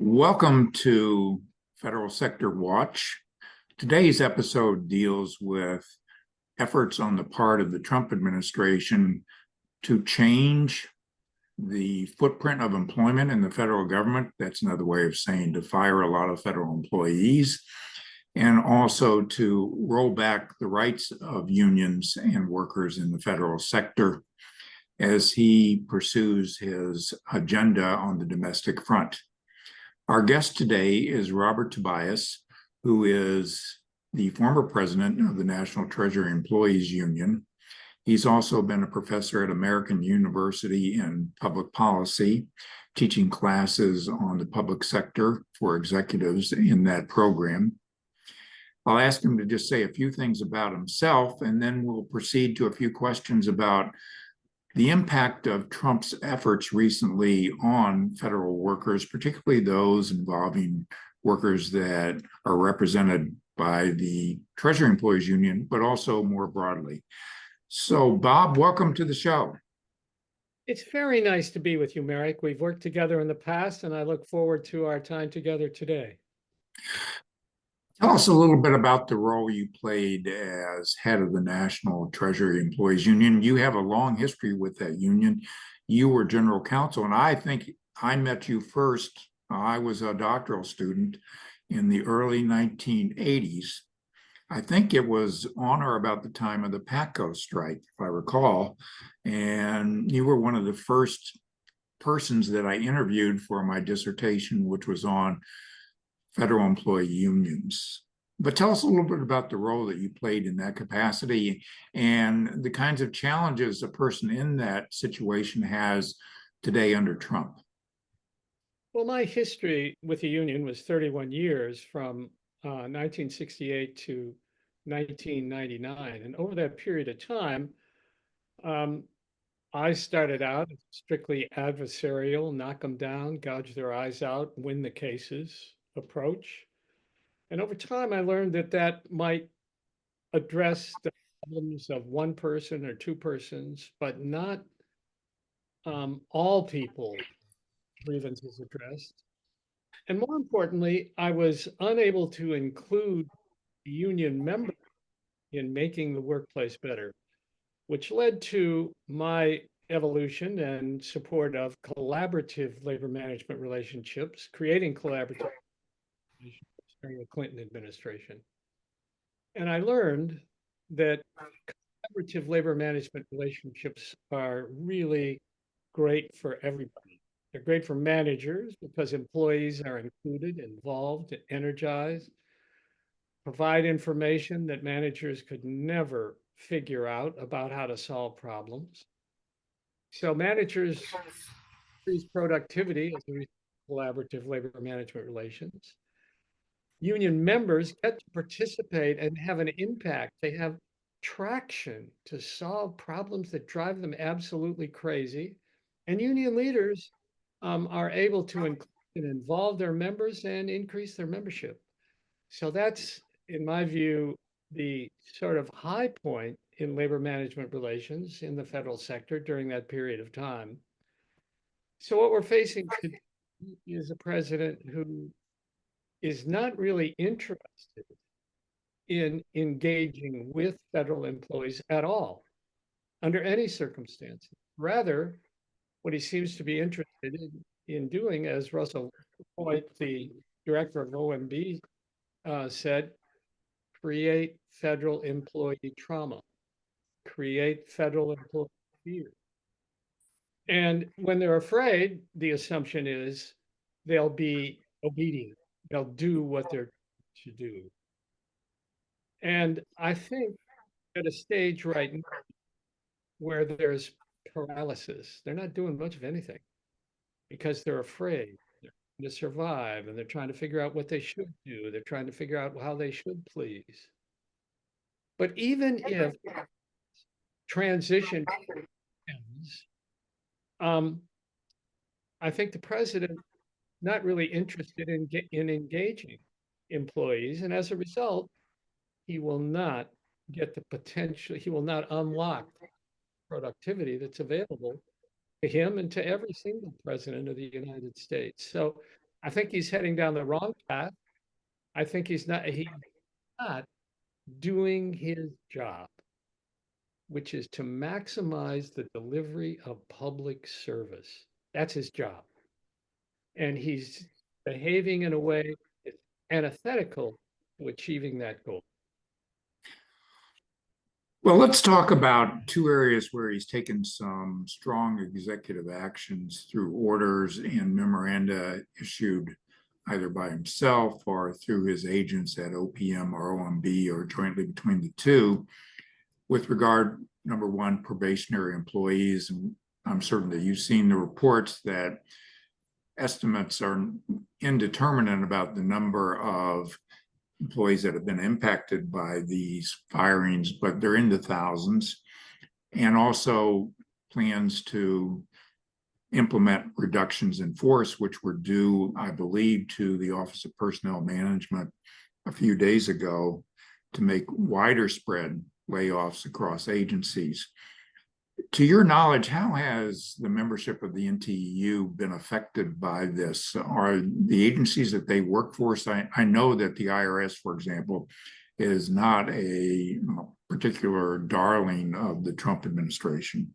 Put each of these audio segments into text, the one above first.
Welcome to Federal Sector Watch. Today's episode deals with efforts on the part of the Trump administration to change the footprint of employment in the federal government. That's another way of saying to fire a lot of federal employees, and also to roll back the rights of unions and workers in the federal sector as he pursues his agenda on the domestic front. Our guest today is Robert Tobias, who is the former president of the National Treasury Employees Union. He's also been a professor at American University in public policy, teaching classes on the public sector for executives in that program. I'll ask him to just say a few things about himself, and then we'll proceed to a few questions about the impact of Trump's efforts recently on federal workers, particularly those involving workers that are represented by the Treasury Employees Union, but also more broadly. So, Bob, welcome to the show. It's very nice to be with you, Marick. We've worked together in the past, and I look forward to our time together today. Tell us a little bit about the role you played as head of the National Treasury Employees Union. You have a long history with that union. You were general counsel, and I think I met you first. I was a doctoral student in the early 1980s. I think it was on or about the time of the PATCO strike, if I recall. And you were one of the first persons that I interviewed for my dissertation, which was on federal employee unions. But tell us a little bit about the role that you played in that capacity and the kinds of challenges a person in that situation has today under Trump. Well, my history with the union was 31 years from 1968 to 1999. And over that period of time, I started out strictly adversarial, knock them down, gouge their eyes out, win the cases approach. And over time, I learned that that might address the problems of one person or two persons, but not all people grievances addressed. And more importantly, I was unable to include union members in making the workplace better, which led to my evolution and support of collaborative labor management relationships, creating collaborative relationships during the Clinton administration. And I learned that collaborative labor management relationships are really great for everybody. They're great for managers because employees are included, involved, energized, provide information that managers could never figure out about how to solve problems. So managers increase productivity as a result of collaborative labor management relations. Union members get to participate and have an impact. They have traction to solve problems that drive them absolutely crazy. And union leaders are able to include and involve their members and increase their membership. So that's, in my view, the sort of high point in labor management relations in the federal sector during that period of time. So what we're facing today is a president who is not really interested in engaging with federal employees at all, under any circumstances. Rather, what he seems to be interested in doing, as Russell Hoyt, the director of OMB, said, create federal employee trauma, create federal employee fear. And when they're afraid, the assumption is they'll be obedient. They'll do what they're to do. And I think at a stage right now where there's paralysis, they're not doing much of anything because they're afraid. They're trying to survive and they're trying to figure out what they should do. They're trying to figure out how they should please. But even if transition ends, I think the president not really interested in engaging employees, and as a result, he will not get the potential. He will not unlock productivity that's available to him and to every single president of the United States. So I think he's heading down the wrong path. I think he's not doing his job, which is to maximize the delivery of public service. That's his job. And he's behaving in a way that's antithetical to achieving that goal. Well, let's talk about two areas where he's taken some strong executive actions through orders and memoranda issued either by himself or through his agents at OPM or OMB or jointly between the two. With regard, number one, probationary employees, and I'm certain that you've seen the reports that estimates are indeterminate about the number of employees that have been impacted by these firings, but they're in the thousands, and also plans to implement reductions in force, which were due, I believe, to the Office of Personnel Management a few days ago to make wider spread layoffs across agencies. To your knowledge, how has the membership of the NTEU been affected by this? Are the agencies that they work for, I know that the IRS, for example, is not a particular darling of the Trump administration.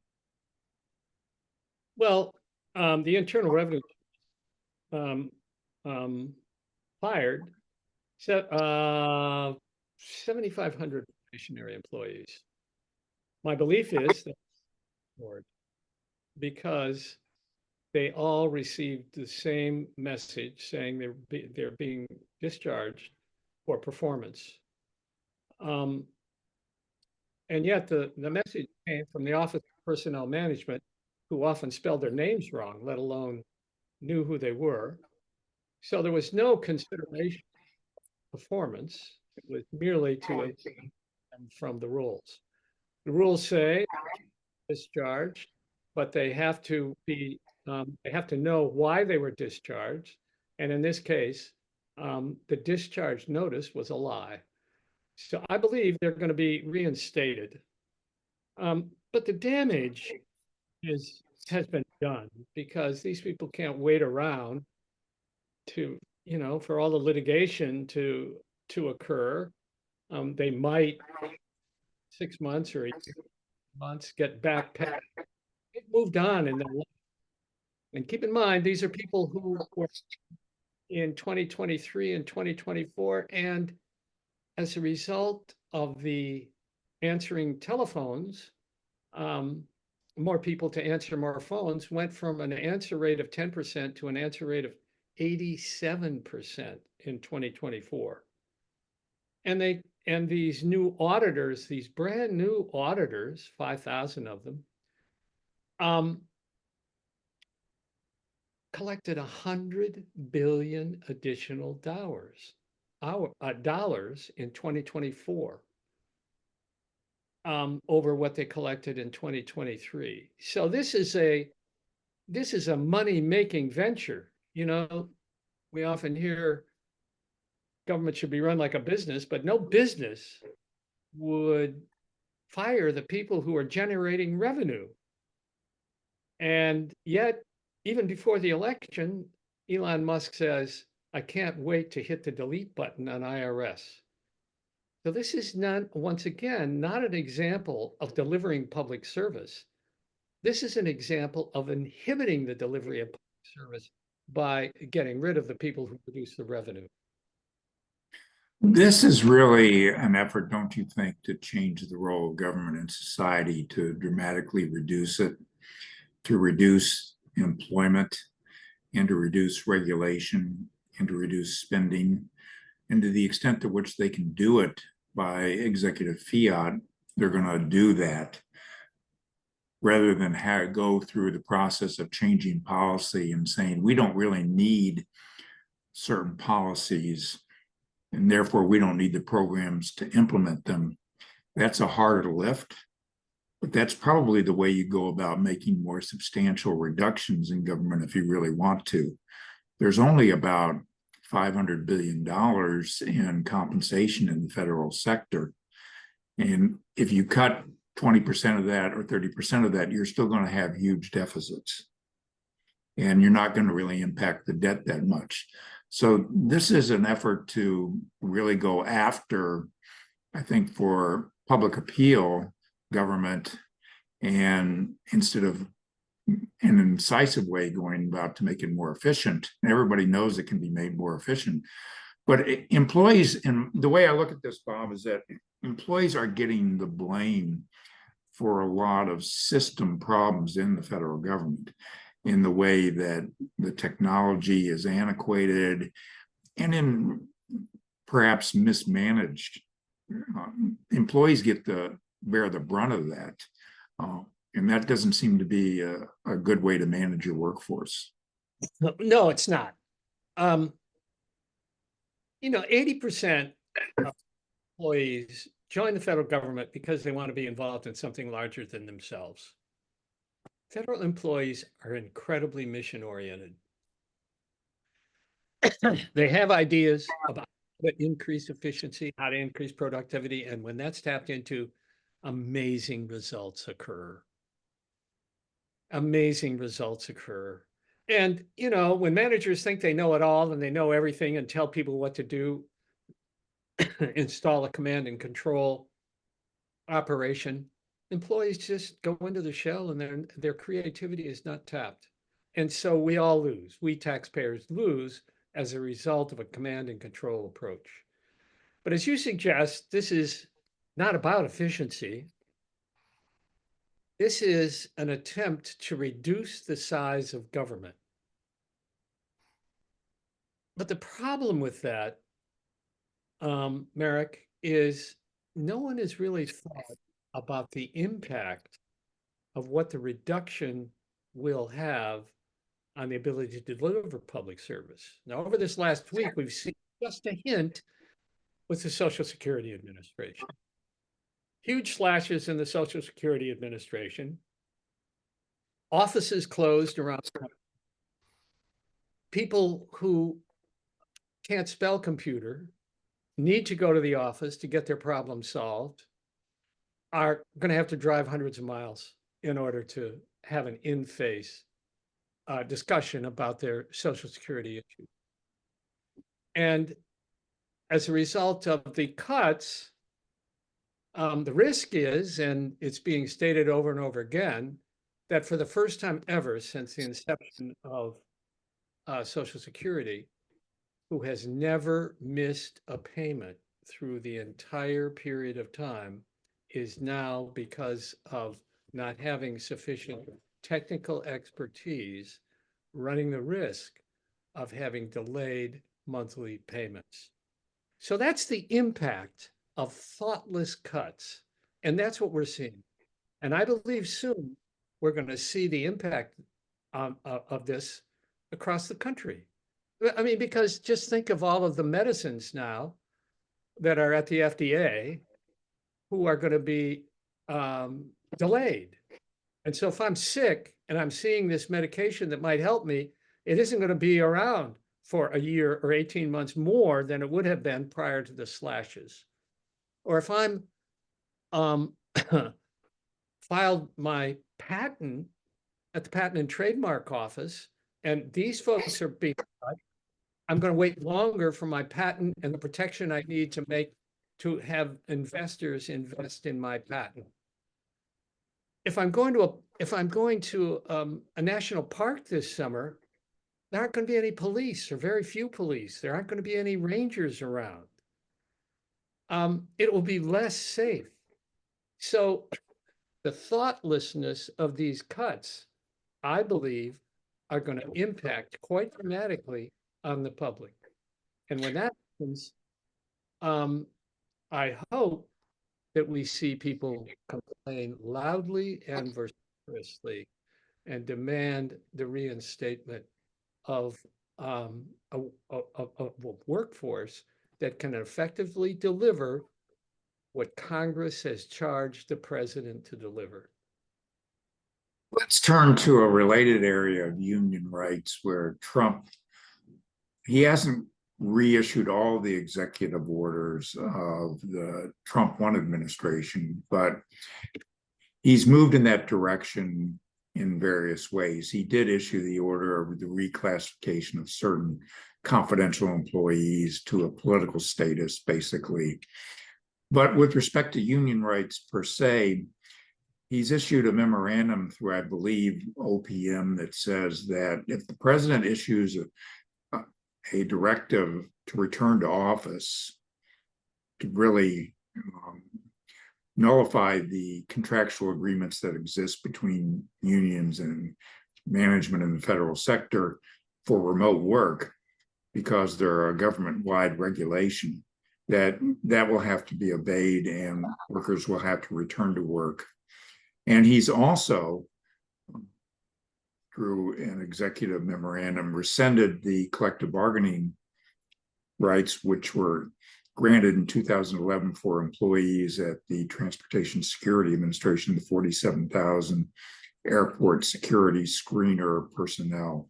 Well, the Internal Revenue fired 7,500 probationary employees. My belief is that because they all received the same message saying they're being discharged for performance. And yet the message came from the Office of Personnel Management, who often spelled their names wrong, let alone knew who they were. So there was no consideration of performance. It was merely to exempt them from the rules. The rules say discharged, but they have to know why they were discharged. And in this case, the discharge notice was a lie. So I believe they're going to be reinstated. But the damage has been done because these people can't wait around to, for all the litigation to occur. They might 6 months or 8 months get back pay. They've moved on in their life. And keep in mind, these are people who were in 2023 and 2024. And as a result of the answering telephones, more people to answer more phones went from an answer rate of 10% to an answer rate of 87% in 2024. And these new auditors, these brand new auditors, 5,000 of them, collected 100 billion additional dollars in 2024 over what they collected in 2023. So this is a money-making venture. We often hear government should be run like a business, but no business would fire the people who are generating revenue. And yet, even before the election, Elon Musk says, I can't wait to hit the delete button on IRS. So this is once again, not an example of delivering public service. This is an example of inhibiting the delivery of public service by getting rid of the people who produce the revenue. This is really an effort, don't you think, to change the role of government in society, to dramatically reduce it, to reduce employment, and to reduce regulation, and to reduce spending, and to the extent to which they can do it by executive fiat, they're going to do that rather than go through the process of changing policy and saying, we don't really need certain policies, and therefore we don't need the programs to implement them. That's a harder lift, but that's probably the way you go about making more substantial reductions in government if you really want to. There's only about $500 billion in compensation in the federal sector. And if you cut 20% of that or 30% of that, you're still going to have huge deficits. and you're not going to really impact the debt that much. So this is an effort to really go after, I think, for public appeal government, and instead of in an incisive way going about to make it more efficient. And everybody knows it can be made more efficient. But employees, and the way I look at this, Bob, is that employees are getting the blame for a lot of system problems in the federal government, in the way that the technology is antiquated and in perhaps mismanaged. Employees get to bear the brunt of that. And that doesn't seem to be a good way to manage your workforce. No, it's not. 80% of employees join the federal government because they want to be involved in something larger than themselves. Federal employees are incredibly mission-oriented. They have ideas about how to increase efficiency, how to increase productivity, and when that's tapped into, amazing results occur. Amazing results occur. And, when managers think they know it all and they know everything and tell people what to do, install a command and control operation, employees just go into the shell and their creativity is not tapped. And so we all lose. We taxpayers lose as a result of a command and control approach. But as you suggest, this is not about efficiency. This is an attempt to reduce the size of government. But the problem with that, Marick, is no one has really thought about the impact of what the reduction will have on the ability to deliver public service. Now, over this last week, we've seen just a hint with the Social Security Administration. Huge slashes in the Social Security Administration. Offices closed around people who can't spell computer, need to go to the office to get their problem solved, are going to have to drive hundreds of miles in order to have an in-face discussion about their Social Security issue. And as a result of the cuts, the risk is, and it's being stated over and over again, that for the first time ever since the inception of Social Security, who has never missed a payment through the entire period of time, is now, because of not having sufficient technical expertise, running the risk of having delayed monthly payments. So that's the impact of thoughtless cuts. And that's what we're seeing. And I believe soon we're going to see the impact of this across the country. I mean, because just think of all of the medicines now that are at the FDA who are going to be delayed. And so if I'm sick and I'm seeing this medication that might help me, it isn't going to be around for a year or 18 months more than it would have been prior to the slashes. Or if I'm filed my patent at the Patent and Trademark Office, and these folks are being cut, I'm going to wait longer for my patent and the protection I need to have investors invest in my patent. If I'm going to a national park this summer, there aren't going to be any police, or very few police. There aren't going to be any rangers around. It will be less safe. So the thoughtlessness of these cuts, I believe, are going to impact quite dramatically on the public. And when that happens, I hope that we see people complain loudly and vociferously and demand the reinstatement of a workforce that can effectively deliver what Congress has charged the president to deliver. Let's turn to a related area of union rights where Trump, he hasn't reissued all the executive orders of the Trump 1 administration, but he's moved in that direction in various ways. He did issue the order of the reclassification of certain confidential employees to a political status, basically. But with respect to union rights per se, he's issued a memorandum through, I believe, OPM that says that if the president issues a directive to return to office to really nullify the contractual agreements that exist between unions and management in the federal sector for remote work, because they're a government-wide regulation, that will have to be obeyed and workers will have to return to work. And he's also, through an executive memorandum, rescinded the collective bargaining rights, which were granted in 2011 for employees at the Transportation Security Administration, the 47,000 airport security screener personnel.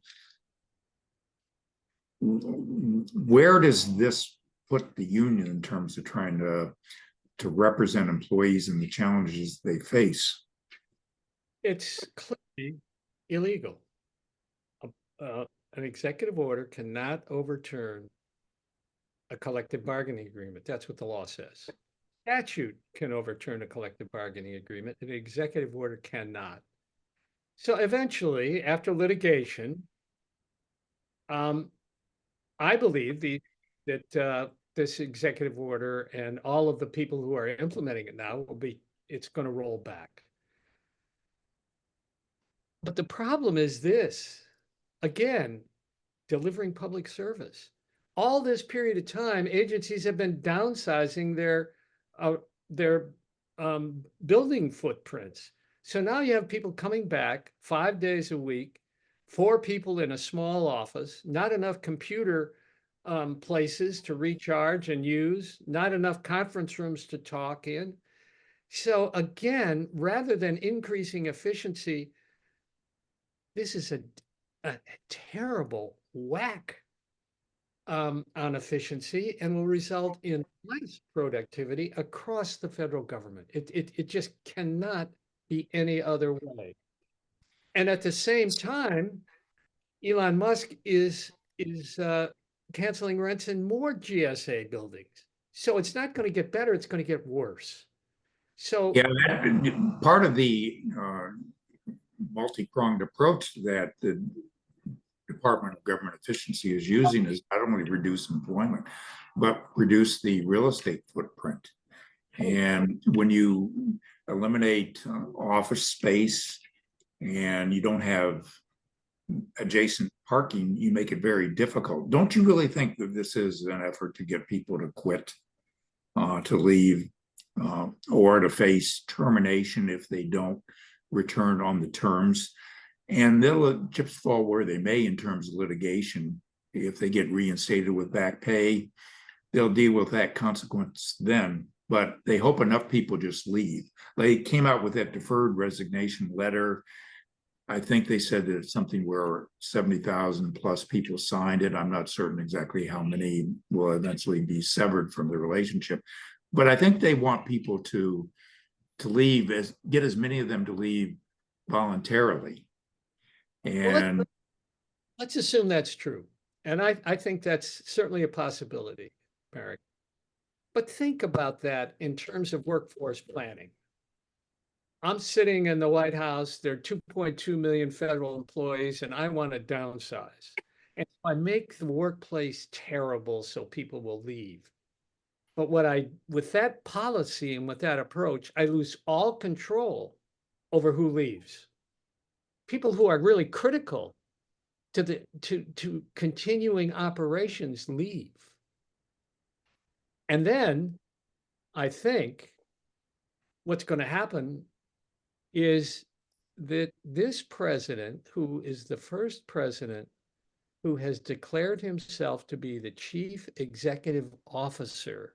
Where does this put the union in terms of trying to represent employees and the challenges they face? It's clearly illegal. An executive order cannot overturn a collective bargaining agreement. That's what the law says. Statute can overturn a collective bargaining agreement. An executive order cannot. So eventually, after litigation, I believe that this executive order and all of the people who are implementing it now it's going to roll back. But the problem is this, again, delivering public service. All this period of time, agencies have been downsizing their building footprints. So now you have people coming back 5 days a week, 4 people in a small office, not enough computer places to recharge and use, not enough conference rooms to talk in. So again, rather than increasing efficiency, this is a terrible whack on efficiency and will result in less productivity across the federal government. It just cannot be any other way. And at the same time, Elon Musk is canceling rents in more GSA buildings. So it's not going to get better, it's going to get worse. So yeah, part of the multi-pronged approach that the Department of Government Efficiency is using is not only reduce employment, but reduce the real estate footprint. And when you eliminate office space and you don't have adjacent parking, you make it very difficult. Don't you really think that this is an effort to get people to quit, to leave, or to face termination if they don't return on the terms? And they'll let chips fall where they may in terms of litigation. If they get reinstated with back pay, they'll deal with that consequence then. But they hope enough people just leave. They came out with that deferred resignation letter. I think they said that it's something where 70,000 plus people signed it. I'm not certain exactly how many will eventually be severed from the relationship. But I think they want people to leave, get as many of them to leave voluntarily. And well, let's assume that's true. And I think that's certainly a possibility, Marick. But think about that in terms of workforce planning. I'm sitting in the White House, there are 2.2 million federal employees, and I want to downsize. And I make the workplace terrible so people will leave. But with that policy and with that approach, I lose all control over who leaves. People who are really critical to continuing operations leave. And then I think what's going to happen is that this president, who is the first president who has declared himself to be the chief executive officer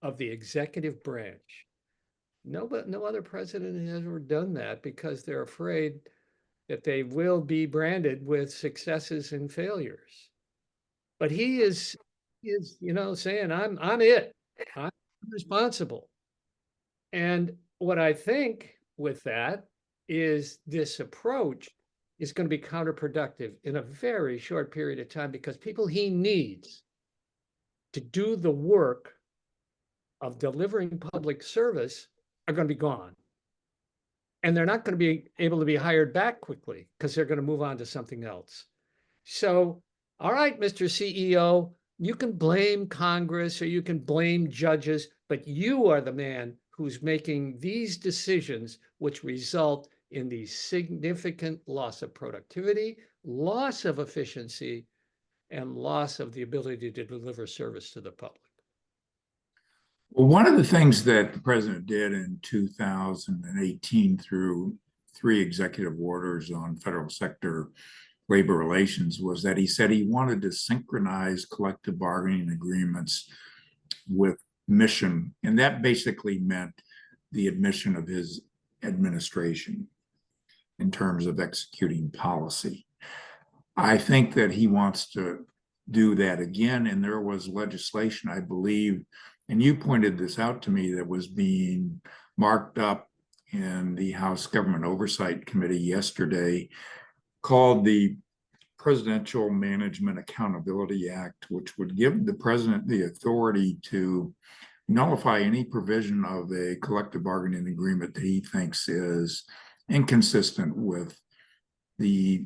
of the executive branch, no other president has ever done that because they're afraid that they will be branded with successes and failures. But he is saying, I'm it. I'm responsible. And what I think with that is this approach is going to be counterproductive in a very short period of time, because people he needs to do the work of delivering public service are going to be gone. And they're not going to be able to be hired back quickly because they're going to move on to something else. So, all right, Mr. CEO, you can blame Congress or you can blame judges, but you are the man who's making these decisions, which result in the significant loss of productivity, loss of efficiency, and loss of the ability to deliver service to the public. Well, one of the things that the president did in 2018 through 3 executive orders on federal sector labor relations was that he said he wanted to synchronize collective bargaining agreements with mission. And that basically meant the admission of his administration in terms of executing policy. I think that he wants to do that again. And there was legislation, I believe, and you pointed this out to me, that was being marked up in the House Government Oversight Committee yesterday, called the Presidential Management Accountability Act, which would give the president the authority to nullify any provision of a collective bargaining agreement that he thinks is inconsistent with the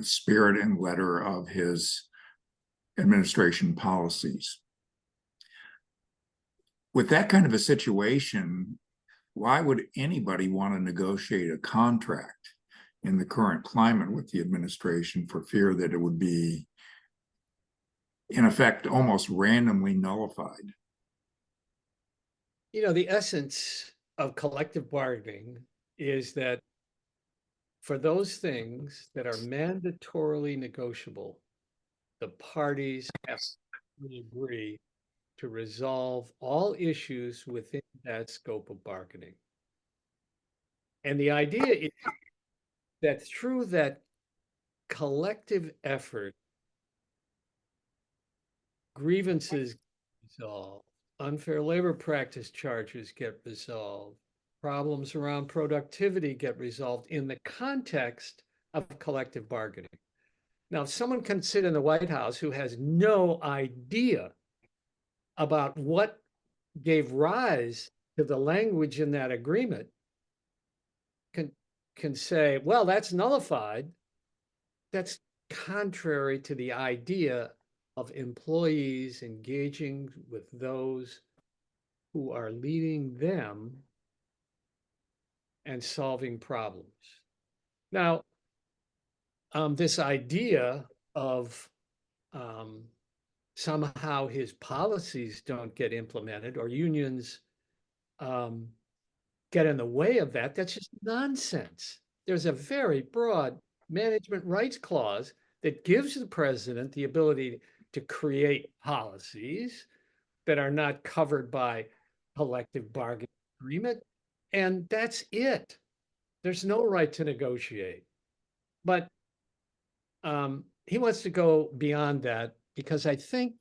spirit and letter of his administration policies. With that kind of a situation, why would anybody want to negotiate a contract in the current climate with the administration for fear that it would be, in effect, almost randomly nullified? You know, the essence of collective bargaining is that for those things that are mandatorily negotiable, the parties have to agree to resolve all issues within that scope of bargaining. And the idea is that through that collective effort, grievances get resolved, unfair labor practice charges get resolved, problems around productivity get resolved in the context of collective bargaining. Now, if someone can sit in the White House who has no idea about what gave rise to the language in that agreement, can say, well, that's nullified. That's contrary to the idea of employees engaging with those who are leading them and solving problems. Now, this idea of somehow his policies don't get implemented or unions get in the way of that, that's just nonsense. There's a very broad management rights clause that gives the president the ability to create policies that are not covered by collective bargaining agreement. And that's it. There's no right to negotiate. But he wants to go beyond that, because I think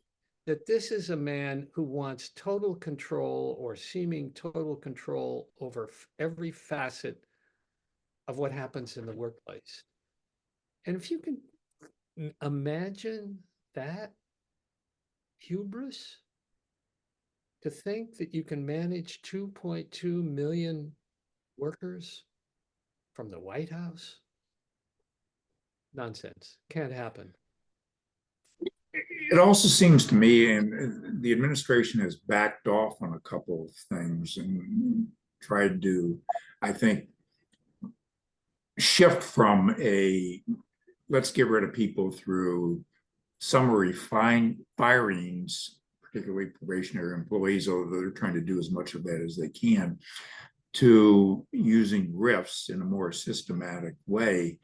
that this is a man who wants total control or seeming total control over every facet of what happens in the workplace. And if you can imagine that hubris, to think that you can manage 2.2 million workers from the White House, nonsense, can't happen. It also seems to me, and the administration has backed off on a couple of things and tried to, I think, shift from a let's get rid of people through summary firings, particularly probationary employees, although they're trying to do as much of that as they can, to using RIFs in a more systematic way.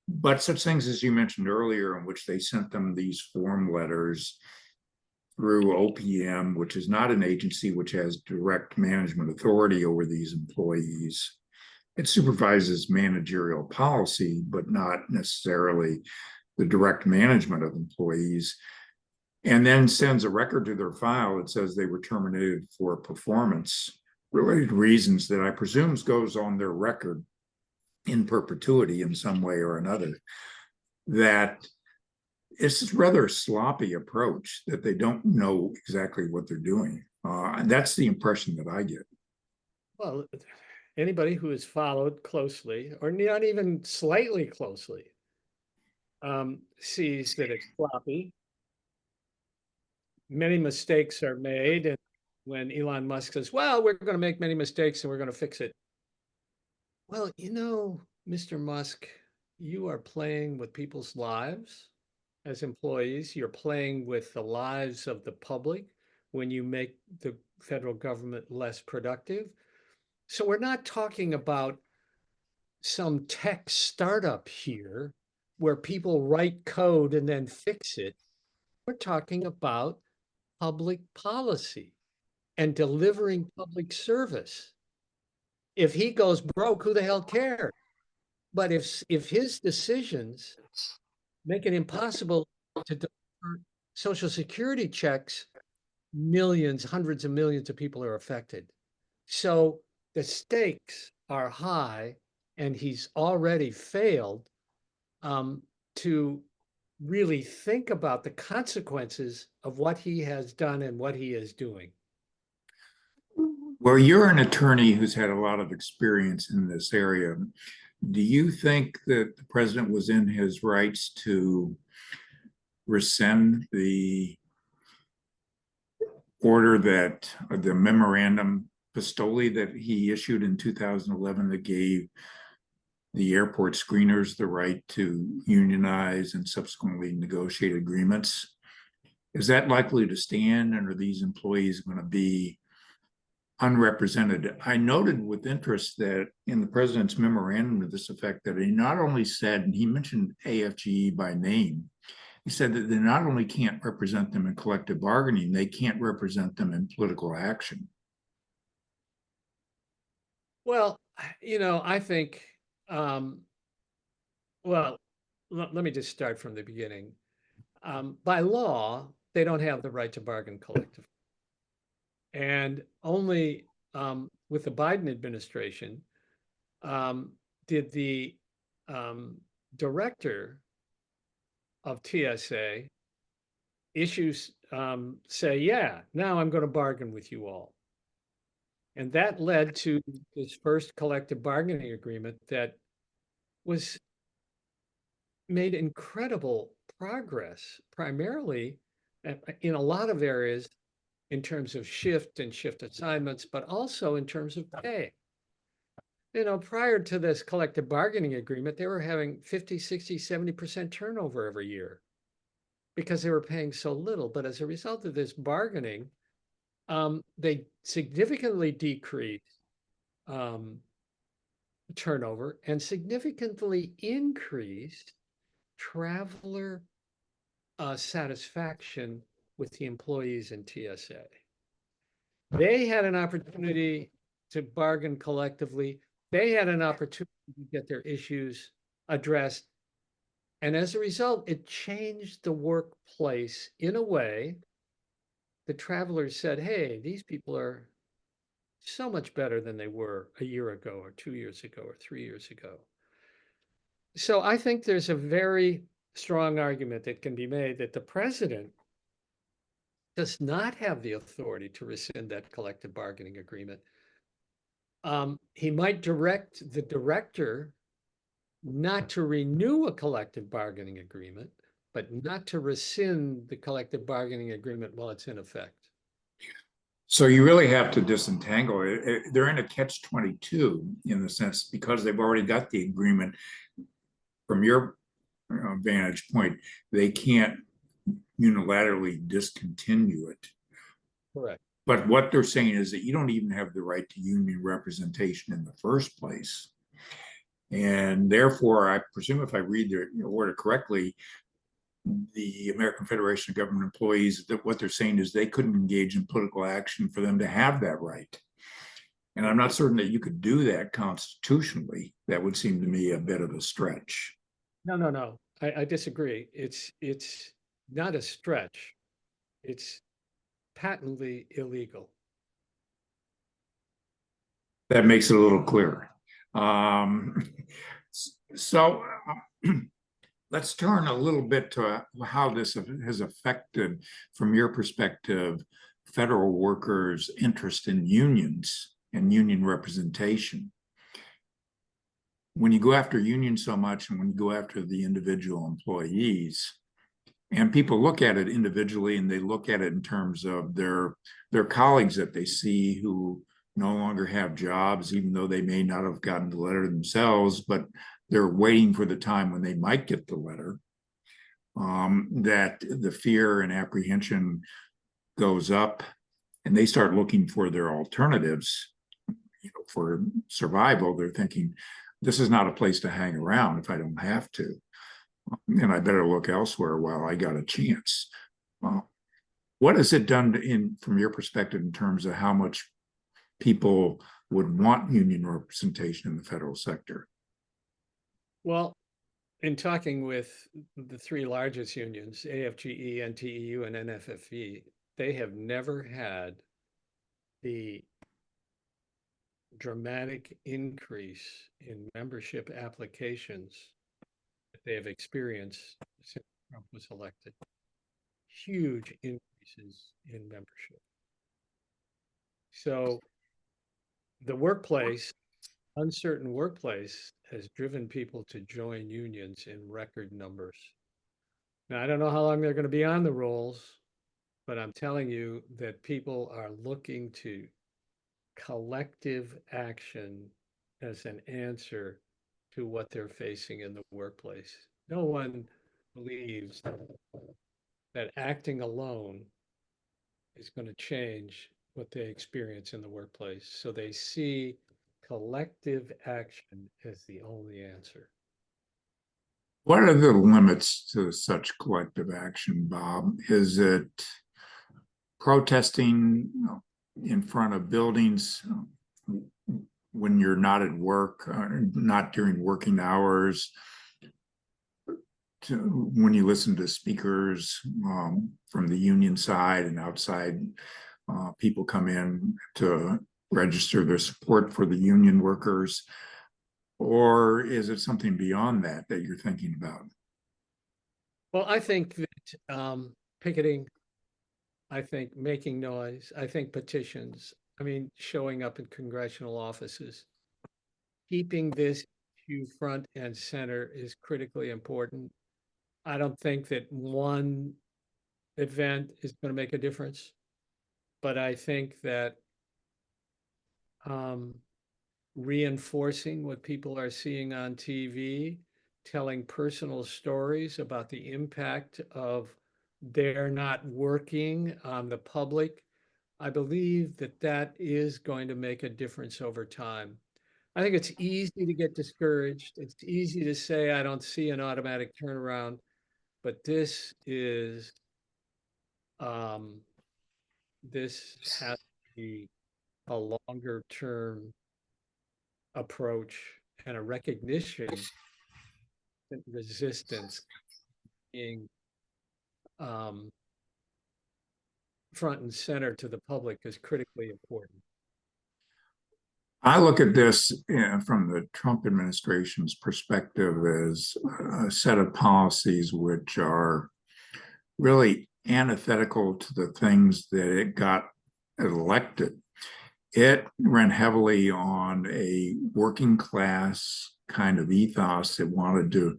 But such things as you mentioned earlier, in which they sent them these form letters through OPM, which is not an agency which has direct management authority over these employees. It supervises managerial policy, but not necessarily the direct management of employees, and then sends a record to their file that says they were terminated for performance-related reasons that I presume goes on their record. in perpetuity in some way or another, that it's a rather sloppy approach, that they don't know exactly what they're doing. And that's the impression that I get. Well, anybody who has followed closely, or not even slightly closely, sees that it's sloppy. Many mistakes are made, and when Elon Musk says, well, we're going to make many mistakes and we're going to fix it. Well, Mr. Musk, you are playing with people's lives as employees. You're playing with the lives of the public when you make the federal government less productive. So we're not talking about some tech startup here where people write code and then fix it. We're talking about public policy and delivering public service. If he goes broke, who the hell cares? But if his decisions make it impossible to deliver Social Security checks, millions, hundreds of millions of people are affected. So the stakes are high, and he's already failed to really think about the consequences of what he has done and what he is doing. Well, you're an attorney who's had a lot of experience in this area. Do you think that the president was in his rights to rescind the order that the memorandum Pistoli that he issued in 2011 that gave the airport screeners the right to unionize and subsequently negotiate agreements? Is that likely to stand, and are these employees going to be unrepresented? I noted with interest that in the president's memorandum to this effect that he not only said, and he mentioned AFGE by name, he said that they not only can't represent them in collective bargaining, they can't represent them in political action. Well, I think, well, let me just start from the beginning. By law, they don't have the right to bargain collectively. And only with the Biden administration did the director of TSA issues say, yeah, now I'm going to bargain with you all. And that led to this first collective bargaining agreement that was made incredible progress, primarily in a lot of areas in terms of shift and shift assignments, but also in terms of pay. Prior to this collective bargaining agreement, they were having 50, 60, 70% turnover every year because they were paying so little. But as a result of this bargaining, they significantly decreased turnover and significantly increased traveler satisfaction with the employees in TSA. They had an opportunity to bargain collectively. They had an opportunity to get their issues addressed. And as a result, it changed the workplace in a way the travelers said, hey, these people are so much better than they were a year ago or 2 years ago or 3 years ago. So I think there's a very strong argument that can be made that the president does not have the authority to rescind that collective bargaining agreement. He might direct the director not to renew a collective bargaining agreement, but not to rescind the collective bargaining agreement while it's in effect. So you really have to disentangle it. They're in a catch-22 in the sense because they've already got the agreement. From your vantage point, they can't unilaterally discontinue it. Correct. But what they're saying is that you don't even have the right to union representation in the first place. And therefore, I presume if I read the order correctly, the American Federation of Government Employees, that what they're saying is they couldn't engage in political action for them to have that right. And I'm not certain that you could do that constitutionally. That would seem to me a bit of a stretch. No. I disagree. It's not a stretch. It's patently illegal. That makes it a little clearer. So let's turn a little bit to how this has affected, from your perspective, federal workers' interest in unions and union representation. When you go after unions so much and when you go after the individual employees, and people look at it individually and they look at it in terms of their colleagues that they see who no longer have jobs, even though they may not have gotten the letter themselves, but they're waiting for the time when they might get the letter. That the fear and apprehension goes up, and they start looking for their alternatives, for survival. They're thinking, this is not a place to hang around if I don't have to, and I better look elsewhere while I got a chance. What has it done from your perspective in terms of how much people would want union representation in the federal sector? Well, in talking with the three largest unions, AFGE, NTEU, and NFFE, they have never had the dramatic increase in membership applications that they have experienced since Trump was elected. Huge increases in membership. So the workplace, uncertain workplace, has driven people to join unions in record numbers. Now, I don't know how long they're going to be on the rolls, but I'm telling you that people are looking to collective action as an answer to what they're facing in the workplace. No one believes that acting alone is going to change what they experience in the workplace. So they see collective action as the only answer. What are the limits to such collective action, Bob? Is it protesting in front of buildings when you're not at work, not during working hours, when you listen to speakers from the union side and outside, people come in to register their support for the union workers? Or is it something beyond that you're thinking about? Well, I think that picketing, I think making noise, I think petitions, I mean, showing up in congressional offices, keeping this issue front and center is critically important. I don't think that one event is going to make a difference, but I think that reinforcing what people are seeing on TV, telling personal stories about the impact of their not working on the public, I believe that that is going to make a difference over time. I think it's easy to get discouraged. It's easy to say, I don't see an automatic turnaround, but this has to be a longer term approach and a recognition that resistance being front and center to the public is critically important. I look at this from the Trump administration's perspective as a set of policies which are really antithetical to the things that it got elected. It ran heavily on a working class kind of ethos. It wanted to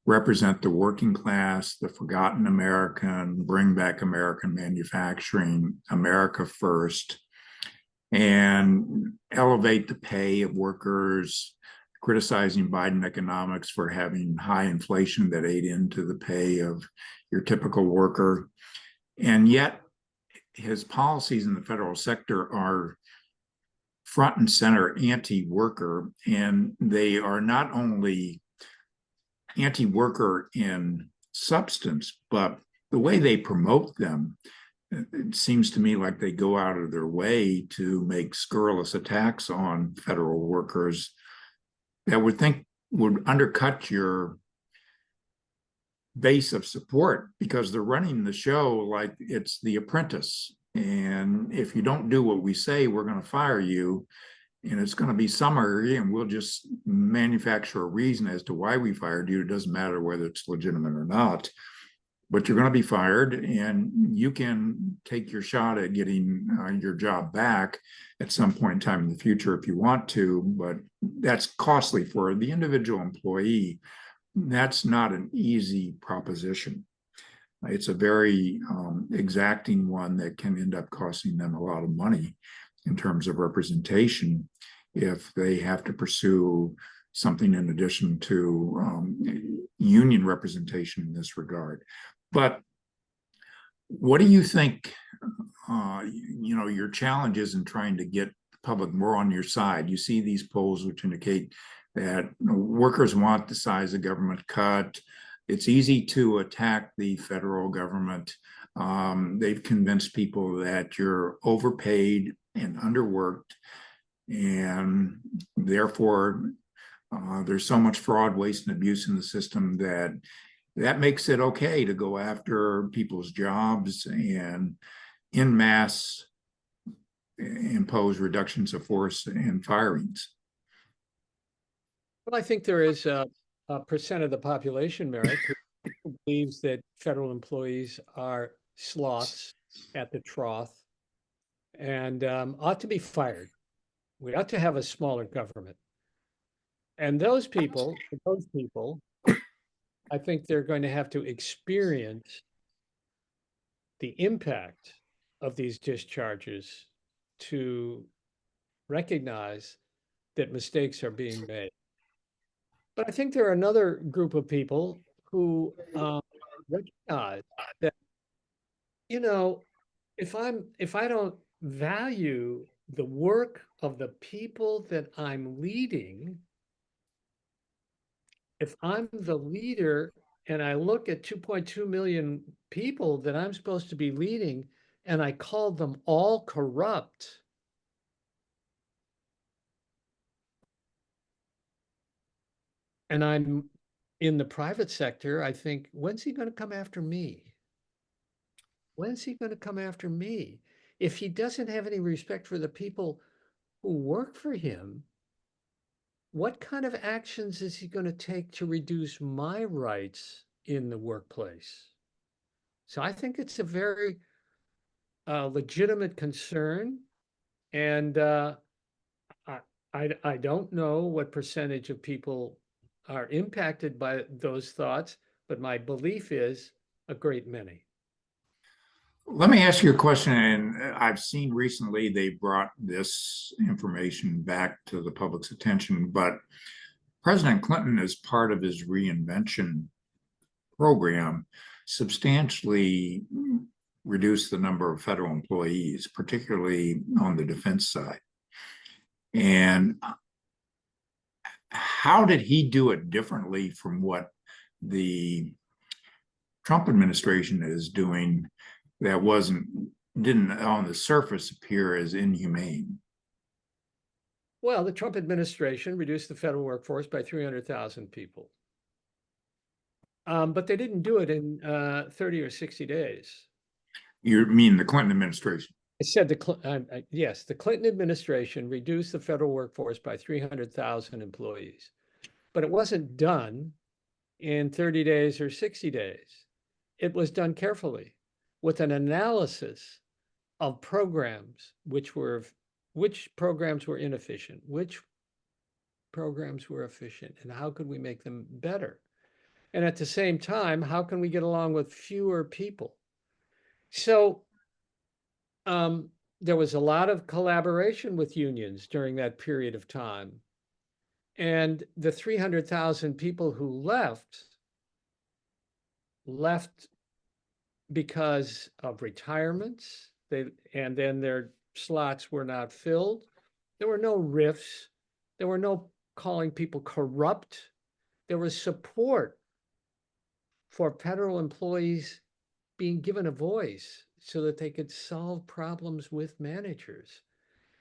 represent the working class, the forgotten American, bring back American manufacturing, America first, and elevate the pay of workers, criticizing Biden economics for having high inflation that ate into the pay of your typical worker. And yet his policies in the federal sector are front and center anti-worker, and they are not only anti-worker in substance, but the way they promote them, it seems to me like they go out of their way to make scurrilous attacks on federal workers that would undercut your base of support, because they're running the show like it's The Apprentice. And if you don't do what we say, we're going to fire you. and it's going to be summary, and we'll just manufacture a reason as to why we fired you. It doesn't matter whether it's legitimate or not, but you're going to be fired, and you can take your shot at getting your job back at some point in time in the future if you want to, but that's costly for the individual employee. That's not an easy proposition. It's a very exacting one that can end up costing them a lot of money in terms of representation if they have to pursue something in addition to union representation in this regard. But what do you think, your challenges in trying to get the public more on your side? You see these polls which indicate that workers want the size of government cut. It's easy to attack the federal government. They've convinced people that you're overpaid and underworked, and therefore there's so much fraud, waste, and abuse in the system that makes it okay to go after people's jobs and en masse impose reductions of force and firings. Well, I think there is a percent of the population, Marick, who believes that federal employees are sloths at the trough and ought to be fired. We ought to have a smaller government. And those people, I think they're going to have to experience the impact of these discharges to recognize that mistakes are being made. But I think there are another group of people who recognize that, if I don't value the work of the people that I'm leading, if I'm the leader and I look at 2.2 million people that I'm supposed to be leading and I call them all corrupt, and I'm in the private sector, I think, when's he going to come after me? When's he going to come after me? If he doesn't have any respect for the people who work for him, what kind of actions is he going to take to reduce my rights in the workplace? So I think it's a very legitimate concern. And I don't know what percentage of people are impacted by those thoughts, but my belief is a great many. Let me ask you a question, and I've seen recently they brought this information back to the public's attention, but President Clinton, as part of his reinvention program, substantially reduced the number of federal employees, particularly on the defense side. And how did he do it differently from what the Trump administration is doing that didn't on the surface appear as inhumane? Well, the Trump administration reduced the federal workforce by 300,000 people. But they didn't do it in 30 or 60 days. You mean the Clinton administration? I said yes, the Clinton administration reduced the federal workforce by 300,000 employees, but it wasn't done in 30 days or 60 days. It was done carefully with an analysis of programs, which programs were inefficient, which programs were efficient, and how could we make them better? And at the same time, how can we get along with fewer people? So there was a lot of collaboration with unions during that period of time. And the 300,000 people who left because of retirements, and then their slots were not filled. There were no rifts. There were no calling people corrupt. There was support for federal employees being given a voice so that they could solve problems with managers.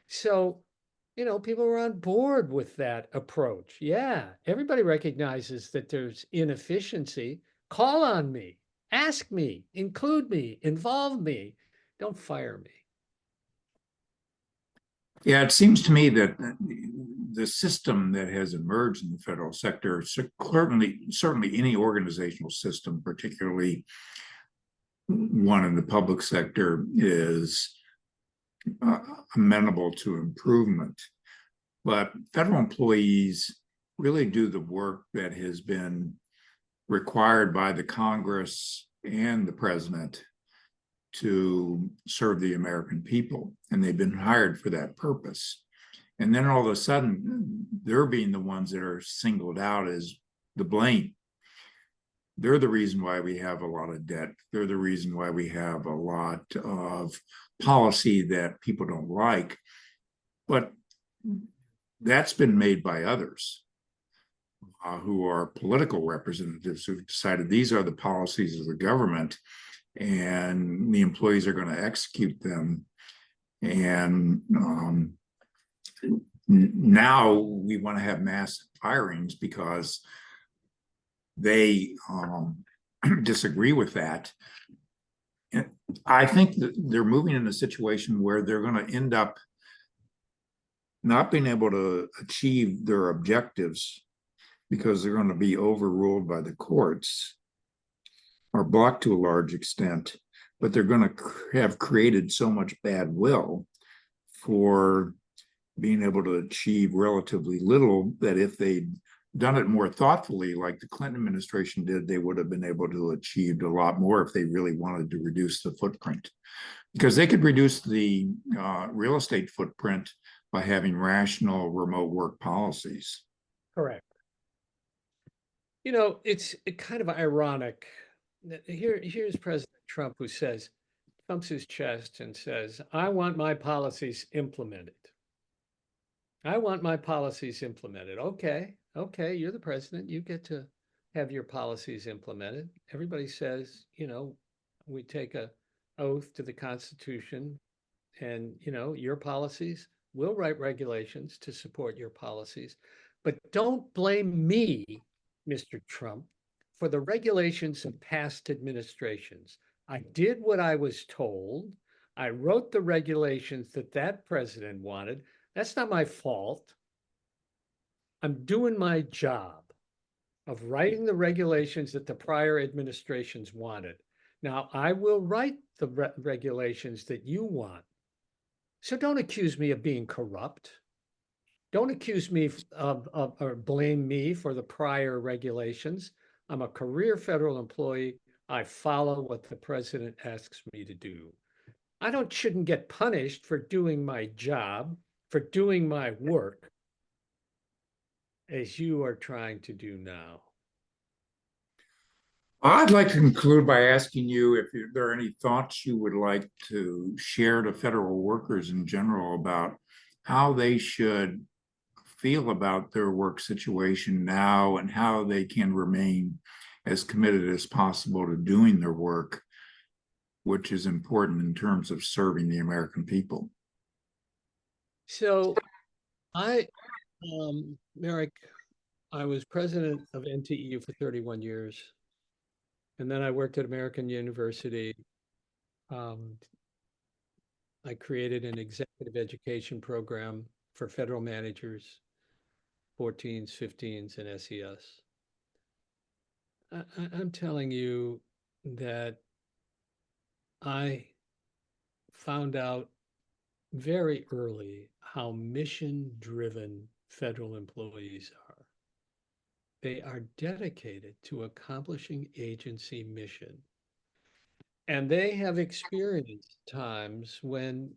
So, people were on board with that approach. Yeah, everybody recognizes that there's inefficiency. Call on me, ask me, include me, involve me. Don't fire me. Yeah, it seems to me that the system that has emerged in the federal sector, certainly any organizational system, particularly one in the public sector, is uh, amenable to improvement. But federal employees really do the work that has been required by the Congress and the president to serve the American people, and they've been hired for that purpose. And then all of a sudden, they're being the ones that are singled out as the blame. They're the reason why we have a lot of debt. They're the reason why we have a lot of policy that people don't like. But that's been made by others who are political representatives who've decided these are the policies of the government and the employees are going to execute them. And now we want to have mass firings because they disagree with that. And I think that they're moving in a situation where they're going to end up not being able to achieve their objectives because they're going to be overruled by the courts or blocked to a large extent, but they're going to have created so much bad will for being able to achieve relatively little that if they'd done it more thoughtfully, like the Clinton administration did, they would have been able to achieve a lot more if they really wanted to reduce the footprint. Because they could reduce the real estate footprint by having rational remote work policies. Correct. You know, it's kind of ironic. Here's President Trump who says, thumps his chest and says, I want my policies implemented. I want my policies implemented. Okay, okay, you're the president. You get to have your policies implemented. Everybody says, you know, we take a oath to the Constitution and, you know, your policies, we'll write regulations to support your policies. But don't blame me, Mr. Trump, for the regulations of past administrations. I did what I was told. I wrote the regulations that that president wanted. That's not my fault. I'm doing my job of writing the regulations that the prior administrations wanted. Now, I will write the regulations that you want. So don't accuse me of being corrupt. Don't accuse me of or blame me for the prior regulations. I'm a career federal employee. I follow what the president asks me to do. Shouldn't get punished for doing my job, for doing my work, as you are trying to do now. I'd like to conclude by asking you if there are any thoughts you would like to share to federal workers in general about how they should feel about their work situation now and how they can remain as committed as possible to doing their work, which is important in terms of serving the American people. So Marick, I was president of NTEU for 31 years. And then I worked at American University. I created an executive education program for federal managers, 14s, 15s, and SES. I'm telling you that I found out very early how mission-driven federal employees are. They are dedicated to accomplishing agency mission. And they have experienced times when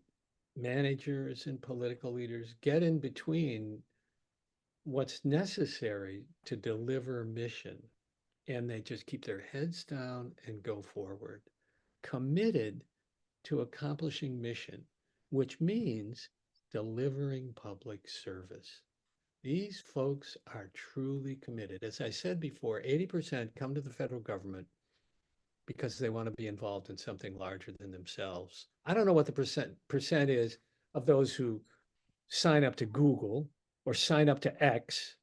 managers and political leaders get in between what's necessary to deliver mission, and they just keep their heads down and go forward, committed to accomplishing mission, which means delivering public service. These folks are truly committed. As I said before, 80% come to the federal government because they want to be involved in something larger than themselves. I don't know what the percent is of those who sign up to Google or sign up to X.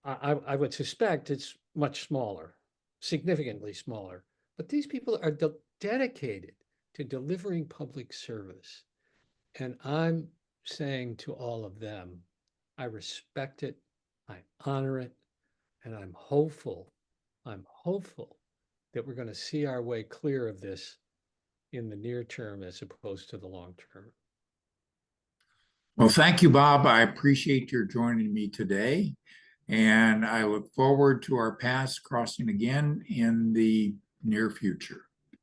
I would suspect it's much smaller, significantly smaller. But these people are dedicated to delivering public service. And I'm saying to all of them, I respect it, I honor it, and I'm hopeful that we're going to see our way clear of this in the near term as opposed to the long term. Well, thank you, Bob. I appreciate your joining me today, and I look forward to our paths crossing again in the near future.